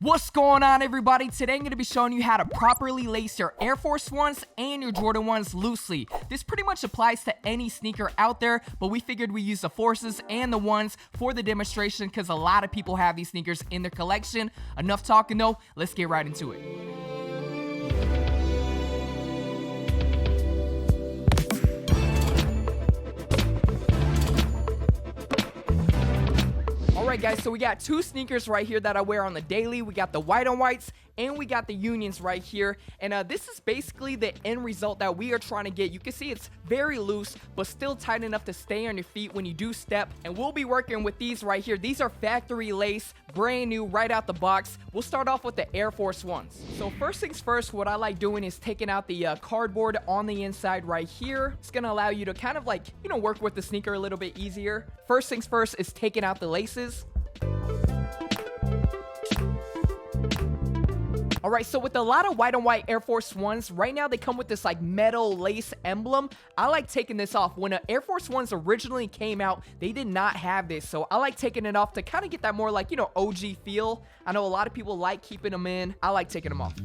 What's going on, everybody? Today I'm going to be showing you how to properly lace your Air Force 1s and your Jordan 1s loosely. This pretty much applies to any sneaker out there, but we figured we use the Forces and the 1s for the demonstration because a lot of people have these sneakers in their collection. Enough talking though, let's get right into it. Alright guys, so we got two sneakers right here that I wear on the daily. We got the white on whites and we got the Unions right here. And this is basically the end result that we are trying to get. You can see it's very loose, but still tight enough to stay on your feet when you do step. And we'll be working with these right here. These are factory lace, brand new, right out the box. We'll start off with the Air Force 1s. So first things first, what I like doing is taking out the cardboard on the inside right here. It's going to allow you to kind of like, work with the sneaker a little bit easier. First things first is taking out the laces. Alright, so with a lot of white on white Air Force 1s, right now they come with this like metal lace emblem. I like taking this off. When Air Force 1s originally came out, they did not have this. So I like taking it off to kind of get that more like, OG feel. I know a lot of people like keeping them in. I like taking them off.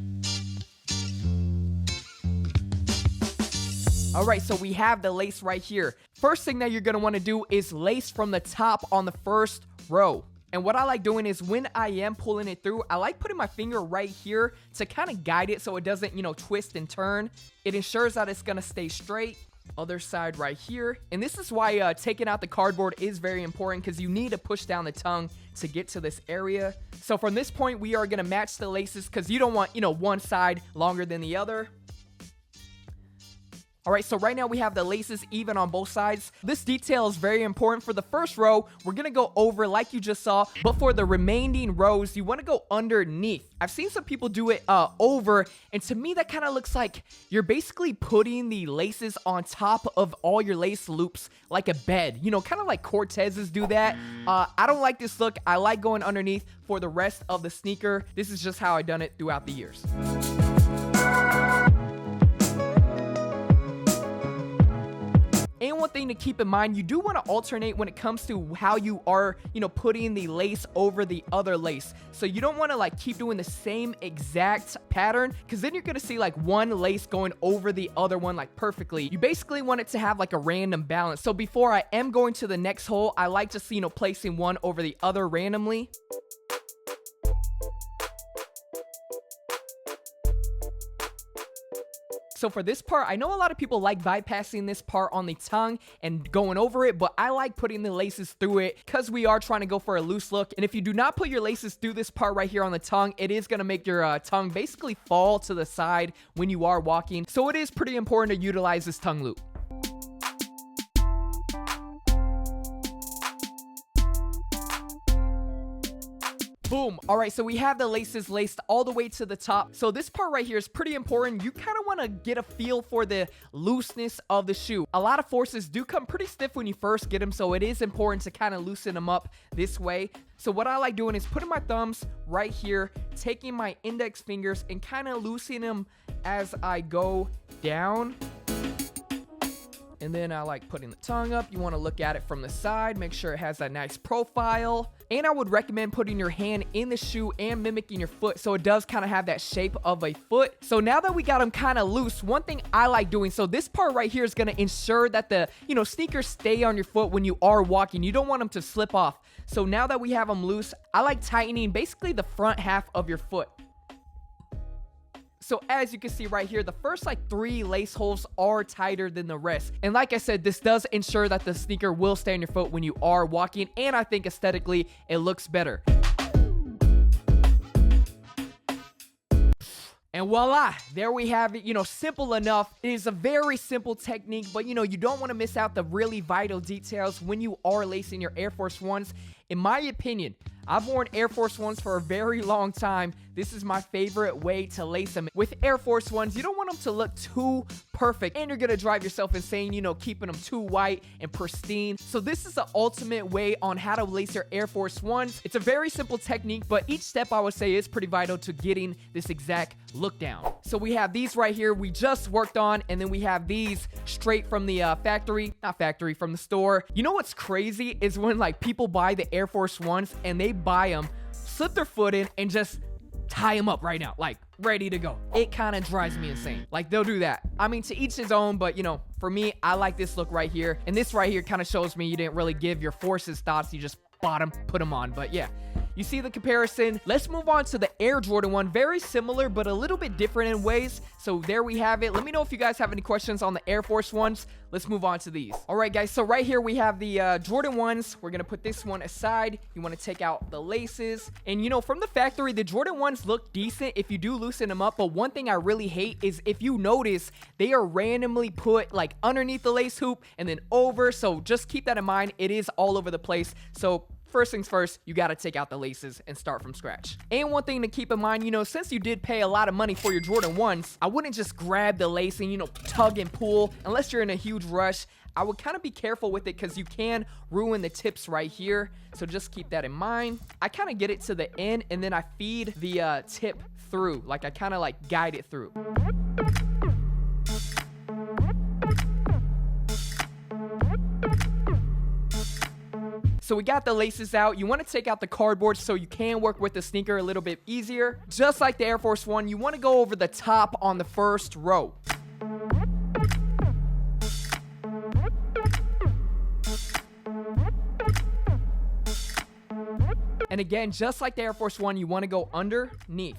Alright, so we have the lace right here. First thing that you're going to want to do is lace from the top on the first row. And what I like doing is when I am pulling it through, I like putting my finger right here to kind of guide it so it doesn't, twist and turn. It ensures that it's going to stay straight. Other side right here. And this is why taking out the cardboard is very important because you need to push down the tongue to get to this area. So from this point, we are going to match the laces because you don't want, one side longer than the other. Alright, so right now we have the laces even on both sides. This detail is very important. For the first row, we're going to go over like you just saw. But for the remaining rows, you want to go underneath. I've seen some people do it over. And to me, that kind of looks like you're basically putting the laces on top of all your lace loops like a bed. Kind of like Cortez's do that. I don't like this look. I like going underneath for the rest of the sneaker. This is just how I've done it throughout the years. And one thing to keep in mind, you do want to alternate when it comes to how you are, putting the lace over the other lace. So you don't want to like keep doing the same exact pattern because then you're going to see like one lace going over the other one like perfectly. You basically want it to have like a random balance. So before I am going to the next hole, I like just, placing one over the other randomly. So for this part, I know a lot of people like bypassing this part on the tongue and going over it, but I like putting the laces through it because we are trying to go for a loose look. And if you do not put your laces through this part right here on the tongue, it is going to make your tongue basically fall to the side when you are walking. So it is pretty important to utilize this tongue loop. Boom. All right, so we have the laces laced all the way to the top. So this part right here is pretty important. You kind of want to get a feel for the looseness of the shoe. A lot of Forces do come pretty stiff when you first get them, so it is important to kind of loosen them up this way. So what I like doing is putting my thumbs right here, taking my index fingers and kind of loosening them as I go down. And then I like putting the tongue up. You want to look at it from the side, make sure it has a nice profile. And I would recommend putting your hand in the shoe and mimicking your foot so it does kind of have that shape of a foot. So now that we got them kind of loose, one thing I like doing, so this part right here is going to ensure that the, sneakers stay on your foot when you are walking. You don't want them to slip off. So now that we have them loose, I like tightening basically the front half of your foot. So as you can see right here, the first like 3 lace holes are tighter than the rest. And like I said, this does ensure that the sneaker will stay on your foot when you are walking. And I think aesthetically, it looks better. And voila, there we have it, simple enough. It is a very simple technique, but you don't want to miss out the really vital details when you are lacing your Air Force 1s. In my opinion, I've worn Air Force 1s for a very long time. This is my favorite way to lace them. With Air Force 1s, you don't want them to look too perfect, and you're gonna drive yourself insane, keeping them too white and pristine. So this is the ultimate way on how to lace your Air Force 1s. It's a very simple technique, but each step I would say is pretty vital to getting this exact look down. So we have these right here we just worked on, and then we have these straight from the from the store. You know what's crazy is when like people buy the Air Force 1s and they buy them, slip their foot in, and just tie them up right now, like ready to go. It kind of drives me insane. Like, they'll do that. I mean, to each his own, but you know, for me, I like this look right here. And this right here kind of shows me you didn't really give your forces thoughts. You just bought them, put them on. But yeah, you see the comparison. Let's move on to the Air Jordan 1. Very similar, but a little bit different in ways. So there we have it. Let me know if you guys have any questions on the Air Force 1s. Let's move on to these. All right, guys. So right here we have the Jordan 1s. We're going to put this one aside. You want to take out the laces. And, you know, from the factory, the Jordan 1s look decent if you do loosen them up. But one thing I really hate is if you notice, they are randomly put like underneath the lace hoop and then over. So just keep that in mind. It is all over the place. So first things first, you got to take out the laces and start from scratch. And one thing to keep in mind, you know, since you did pay a lot of money for your Jordan 1s, I wouldn't just grab the lace and, you know, tug and pull unless you're in a huge rush. I would kind of be careful with it because you can ruin the tips right here. So just keep that in mind. I kind of get it to the end and then I feed the tip through. Like I kind of like guide it through. So we got the laces out. You want to take out the cardboard so you can work with the sneaker a little bit easier. Just like the Air Force 1, you want to go over the top on the first row. And again, just like the Air Force 1, you want to go underneath.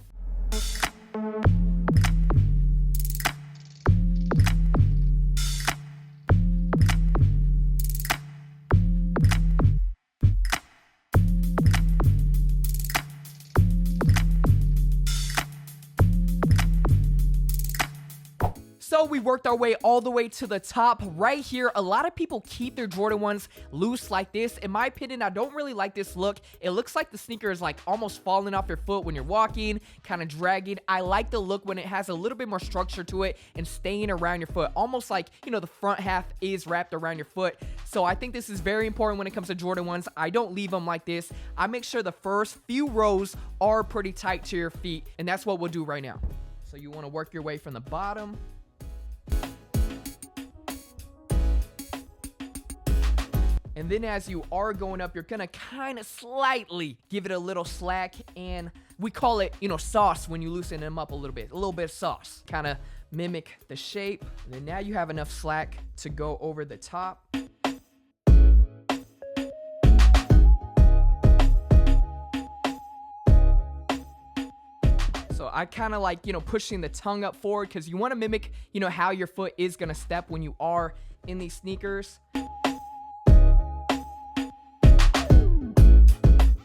So we worked our way all the way to the top right here. A lot of people keep their Jordan 1s loose like this. In my opinion, I don't really like this look. It looks like the sneaker is like almost falling off your foot when you're walking, kind of dragging. I like the look when it has a little bit more structure to it and staying around your foot. Almost like, you know, the front half is wrapped around your foot. So I think this is very important when it comes to Jordan 1s. I don't leave them like this. I make sure the first few rows are pretty tight to your feet. And that's what we'll do right now. So you want to work your way from the bottom. And then as you are going up, you're going to kind of slightly give it a little slack. And we call it, you know, sauce when you loosen them up a little bit of sauce. Kind of mimic the shape. And then now you have enough slack to go over the top. So I kind of like, you know, pushing the tongue up forward because you want to mimic, you know, how your foot is going to step when you are in these sneakers.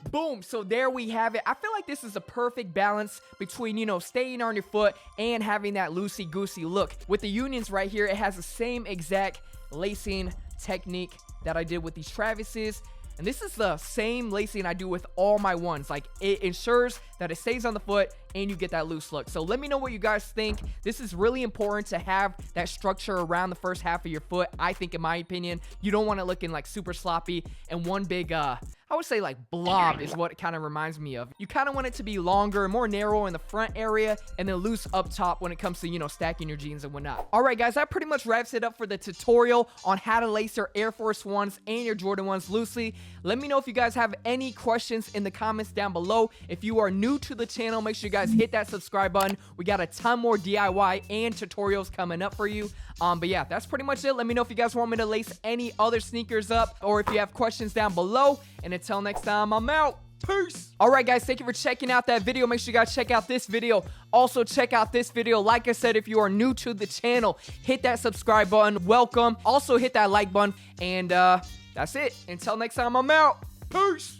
Boom. So there we have it. I feel like this is a perfect balance between, you know, staying on your foot and having that loosey-goosey look. With the Unions right here, it has the same exact lacing technique that I did with these Travises. And this is the same lacing I do with all my 1s. Like, it ensures that it stays on the foot and you get that loose look. So let me know what you guys think. This is really important to have that structure around the first half of your foot. I think, in my opinion, you don't want it looking like super sloppy and one big, I would say like blob is what it kind of reminds me of. You kind of want it to be longer, more narrow in the front area, and then loose up top when it comes to, you know, stacking your jeans and whatnot. All right, guys, that pretty much wraps it up for the tutorial on how to lace your Air Force 1s and your Jordan 1s loosely. Let me know if you guys have any questions in the comments down below. If you are new to the channel, make sure you guys hit that subscribe button. We got a ton more DIY and tutorials coming up for you. But yeah, that's pretty much it. Let me know if you guys want me to lace any other sneakers up or if you have questions down below. And until next time, I'm out. Peace. All right, guys, thank you for checking out that video. Make sure you guys check out this video. Also, check out this video. Like I said, if you are new to the channel, hit that subscribe button. Welcome. Also, hit that like button. And that's it. Until next time, I'm out. Peace.